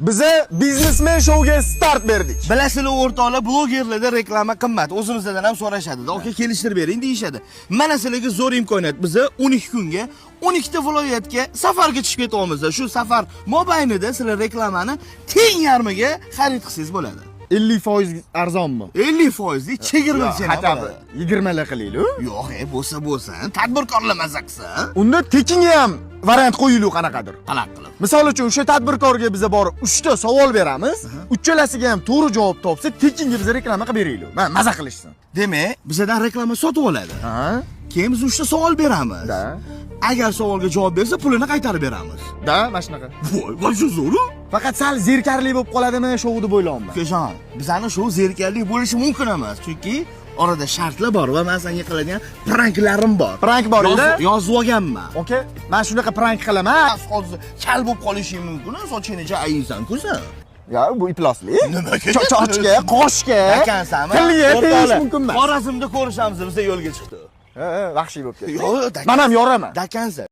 Biza biznesmen shouga start berdik. Bilasizlar o'rtoqlar, blogerlarda reklama qimmat. O'zimizdan ham so'rashadi. Aka kelishtirib bering deyishadi. Mana sizlarga zo'r imkoniyat. Biza 12 kunga 12 ta viloyatga safarga chiqib ketyapmiz. Shu safar mobaynida sizlar reklamani teng yarmiga xarid qilsangiz bo'ladi. 50% arzonmi? 50% chegirmachi ham. 20 lar qilaylik. Yo'q, bo'lsa, tadbirkorlar maza qilsa. Unda tekinga ham variant qo'yilu qanaqadir. Qanaqa qilib? Misol uchun o'sha tadbirkorga biza borib 3 ta savol beramiz. Uchalasiga ham to'g'ri javob topsa, tekinga biza reklama qilib beraylik. Mana maza qilishsin. Demak, bizdan reklama sotib oladi. Ha? Keyin biz 3 ta savol beramiz. Da. Agar savolga javob bersa, pulini qaytarib beramiz. Da, mana shunaqa. Voy, shu zo'ru. Faqat sal zerikarli bo'lib qoladimi shou deb o'ylayapman. Kejon, bizani shou zerikarli bo'lishi mumkin emas, chunki orada shartlar bor va men senga qiladigan pranklarim bor. Prank bor edi. Yozib olganman. Okay, men shunaqa prank qilaman. Hozir kal bo'lib qolishing mumkin, sochingni ayiysan-ku sen. Ya, bu iflosli. Nimaga? Chochga, qoshga. Ekansanmi? Tilga tegish mumkin emas. Xorazmda ko'rishamiz, biz yo'lga chiqdik. Vahshiy bo'lib ketdi. Yo'q, Men ham yoraman. Dakansan.